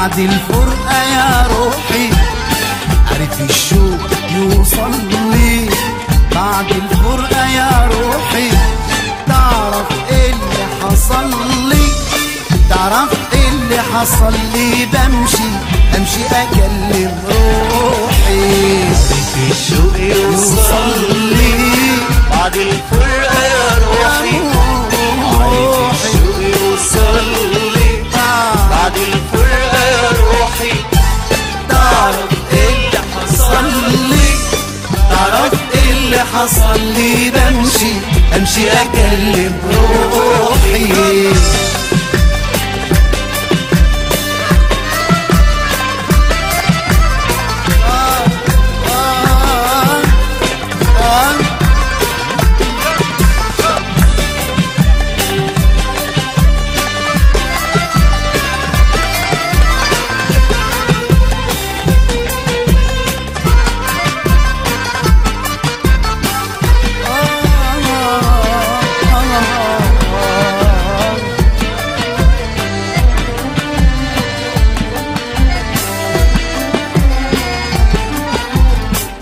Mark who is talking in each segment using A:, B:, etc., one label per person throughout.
A: بعد الفرقة يا روحي عرف الشوق يوصل لي. بعد الفرقة يا روحي تعرف ايه اللي حصل لي، تعرف ايه اللي حصل لي. بمشي اكلم روحي
B: عرف الشوق يوصل لي. بعد الفرقة يا روحي عرف الشوق يوصل لي. بعد الفرقة يا روحي تعرف ايه اللي حصل لي،
A: تعرف ايه اللي حصل لي. بمشي اكلم روحي.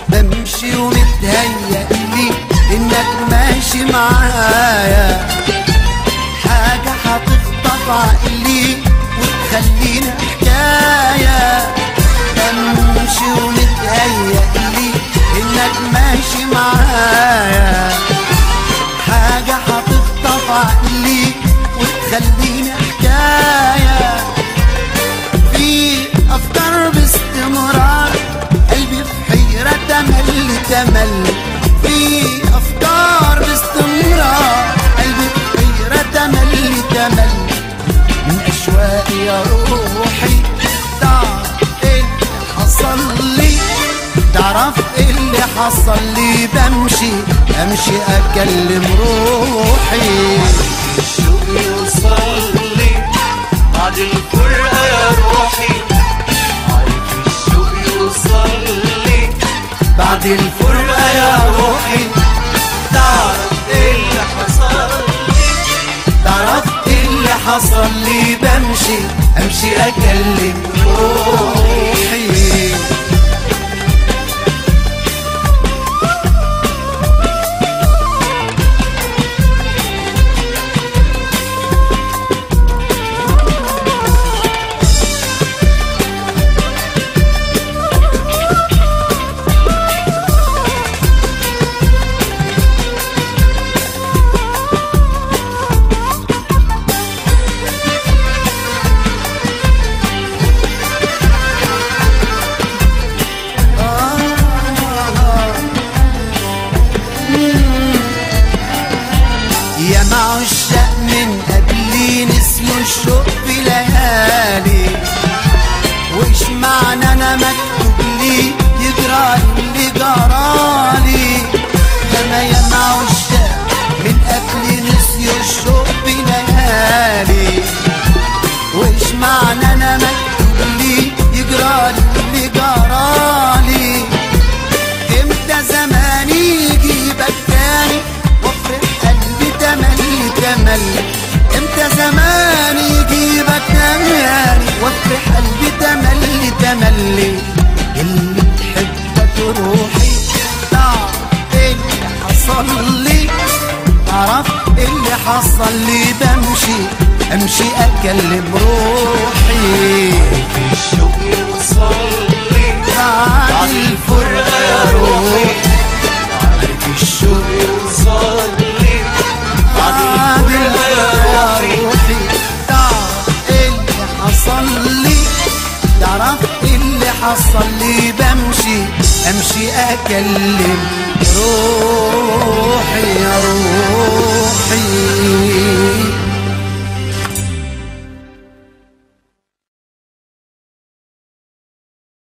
A: بمشي ومتهيألي انك ماشي معايا، حاجة هتخطف عقلي وتخلينا حكاية. بمشي ومتهيألي انك ماشي معايا، حاجة هتخطف عقلي وتخلينا حكاية. في افكار باستمرار قلبي في حيرة تمل. في افكار باستمرار قلبي في حيرة تمل. من اشواقي يا روحي تعرف ايه اللي حصل لي، تعرف ايه اللي حصل لي. بمشي اكلم روحي.
B: الشوق يوصل لي. بعد الفرقة يا روحي عرف الشوق يوصل لي.
A: بعد الفرقة يا روحي
B: تعرف ايه اللي حصل لي،
A: تعرف ايه اللي حصل لي. بمشي اكلم روحي. يا معشاق من قبلي نسيوا الشوق في ليالي، وإيش معنى أنا مكتوب لي يجرالي اللي جرالي. أنا يا معشاق من قبلي نسيوا الشوق في ليالي، وإيش معنى أنا مكتوب لي يجرالي اللي جرالي. إمتى زماني يجيبك تاني وافرح قلبي تمل. امتى زماني يجيبك تاني وافرح قلبي تمل. اللي تحبك روحي تعرف ايه اللي حصل لي، تعرف ايه اللي حصل لي. بمشي اكلم روحي.
B: في الشوق يوصل لي.
A: بعد الفرقة يا روحي
B: عرف الشوق يوصل لي. بعد الفرقة يا روحي
A: تعرف ايه اللي حصل لي، تعرف ايه اللي حصل لي. بمشي اكلم روحي يا روحي.